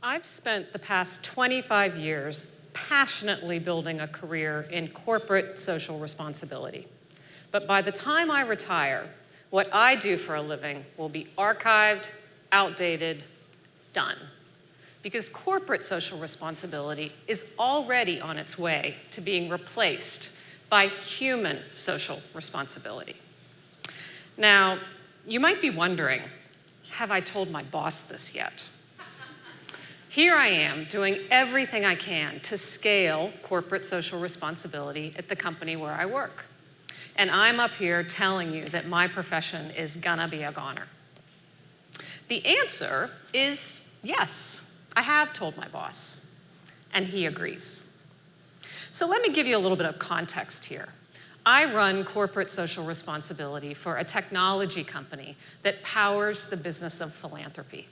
I've spent the past 25 years passionately building a career in corporate social responsibility. But by the time I retire, what I do for a living will be archived, outdated, done. Because corporate social responsibility is already on its way to being replaced by human social responsibility. Now, you might be wondering, have I told my boss this yet? Here I am doing everything I can to scale corporate social responsibility at the company where I work. And I'm up here telling you that my profession is gonna be a goner. The answer is yes, I have told my boss, and he agrees. So let me give you a little bit of context here. I run corporate social responsibility for a technology company that powers the business of philanthropy,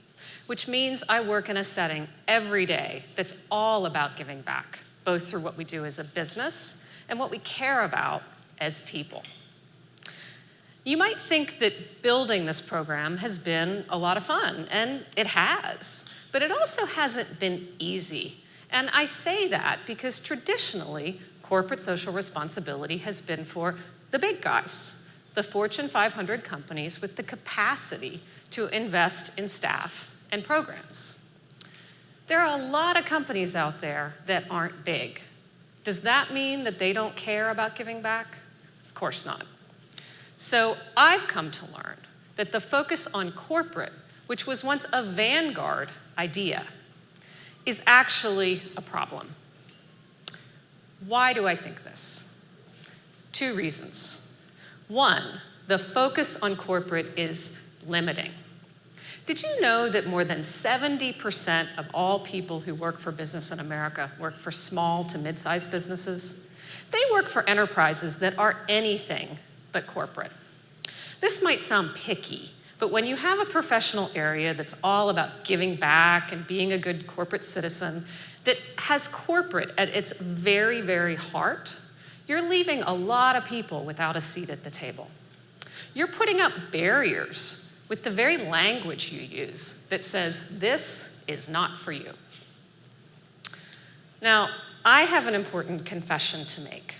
which means I work in a setting every day that's all about giving back, both through what we do as a business and what we care about as people. You might think that building this program has been a lot of fun, and it has, but it also hasn't been easy. And I say that because traditionally, corporate social responsibility has been for the big guys, the Fortune 500 companies with the capacity to invest in staff and programs. There are a lot of companies out there that aren't big. Does that mean that they don't care about giving back? Of course not. So I've come to learn that the focus on corporate, which was once a vanguard idea, is actually a problem. Why do I think this? Two reasons. One, the focus on corporate is limiting. Did you know that more than 70% of all people who work for business in America work for small to mid-sized businesses? They work for enterprises that are anything but corporate. This might sound picky, but when you have a professional area that's all about giving back and being a good corporate citizen, that has corporate at its very, very heart, you're leaving a lot of people without a seat at the table. You're putting up barriers with the very language you use that says, this is not for you. Now, I have an important confession to make.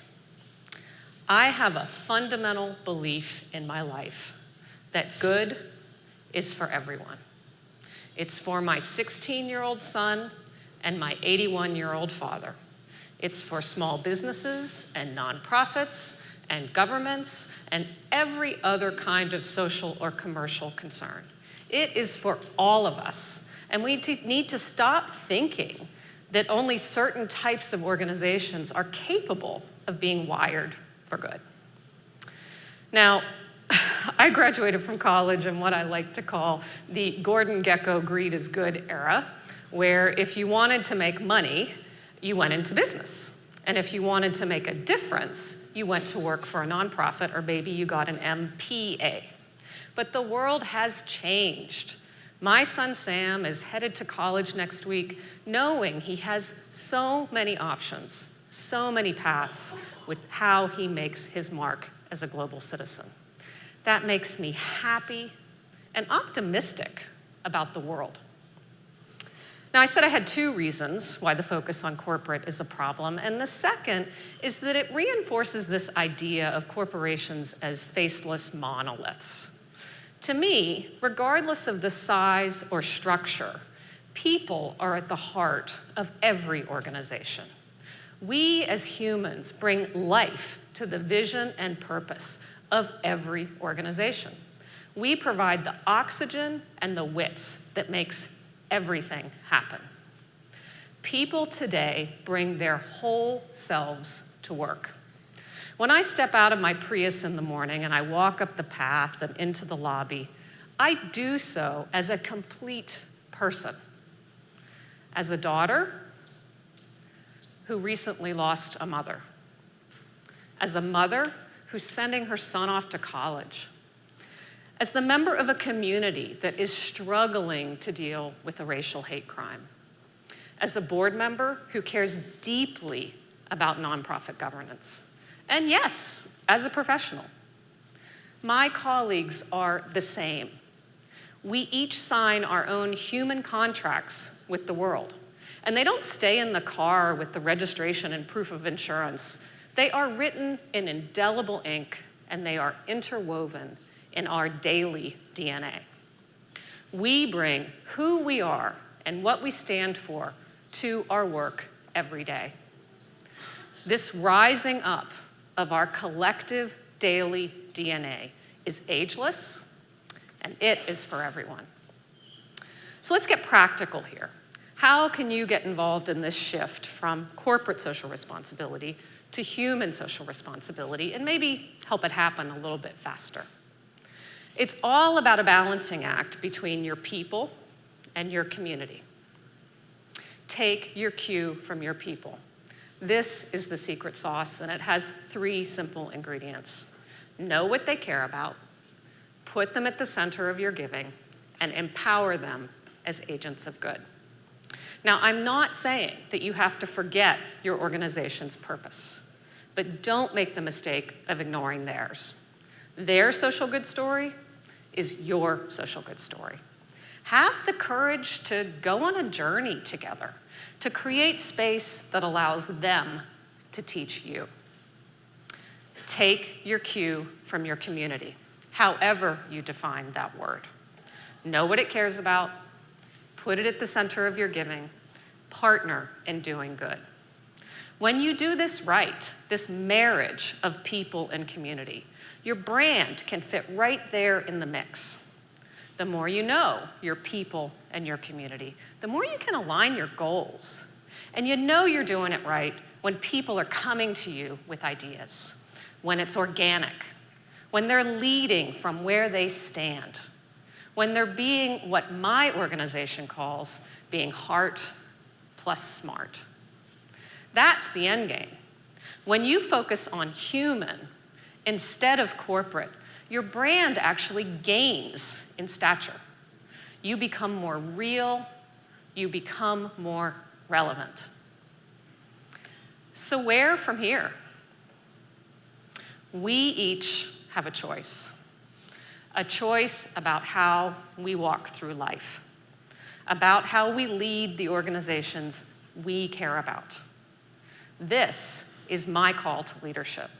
I have a fundamental belief in my life that good is for everyone. It's for my 16-year-old son and my 81-year-old father. It's for small businesses and nonprofits and governments and every other kind of social or commercial concern. It is for all of us. And we need to stop thinking that only certain types of organizations are capable of being wired for good. Now, I graduated from college in what I like to call the Gordon Gekko greed is good era, where if you wanted to make money, you went into business. And if you wanted to make a difference, you went to work for a nonprofit, or maybe you got an MPA. But the world has changed. My son Sam is headed to college next week, knowing he has so many options, so many paths with how he makes his mark as a global citizen. That makes me happy and optimistic about the world. Now, I said I had two reasons why the focus on corporate is a problem, and the second is that it reinforces this idea of corporations as faceless monoliths. To me, regardless of the size or structure, people are at the heart of every organization. We as humans bring life to the vision and purpose of every organization. We provide the oxygen and the wits that makes everything happen. People today bring their whole selves to work. When I step out of my Prius in the morning and I walk up the path and into the lobby, I do so as a complete person. As a daughter who recently lost a mother. As a mother who's sending her son off to college. As the member of a community that is struggling to deal with a racial hate crime. As a board member who cares deeply about nonprofit governance. And yes, as a professional. My colleagues are the same. We each sign our own human contracts with the world. And they don't stay in the car with the registration and proof of insurance. They are written in indelible ink, and they are interwoven in our daily DNA. We bring who we are and what we stand for to our work every day. This rising up of our collective daily DNA is ageless, and it is for everyone. So let's get practical here. How can you get involved in this shift from corporate social responsibility to human social responsibility and maybe help it happen a little bit faster? It's all about a balancing act between your people and your community. Take your cue from your people. This is the secret sauce, and it has 3 simple ingredients. Know what they care about, put them at the center of your giving, and empower them as agents of good. Now, I'm not saying that you have to forget your organization's purpose, but don't make the mistake of ignoring theirs. Their social good story is your social good story. Have the courage to go on a journey together, to create space that allows them to teach you. Take your cue from your community, however you define that word. Know what it cares about, put it at the center of your giving, partner in doing good. When you do this right, this marriage of people and community, your brand can fit right there in the mix. The more you know your people and your community, the more you can align your goals. And you know you're doing it right when people are coming to you with ideas, when it's organic, when they're leading from where they stand, when they're being what my organization calls being heart plus smart. That's the end game. When you focus on human instead of corporate, your brand actually gains in stature. You become more real, you become more relevant. So where from here? We each have a choice about how we walk through life, about how we lead the organizations we care about. This is my call to leadership.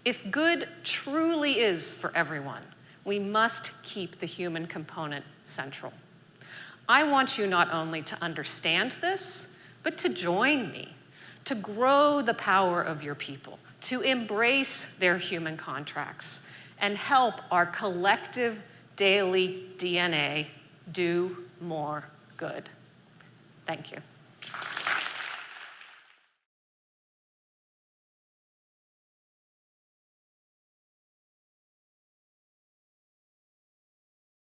If good truly is for everyone, we must keep the human component central. I want you not only to understand this, but to join me, to grow the power of your people, to embrace their human contracts, and help our collective daily DNA do more good. Thank you.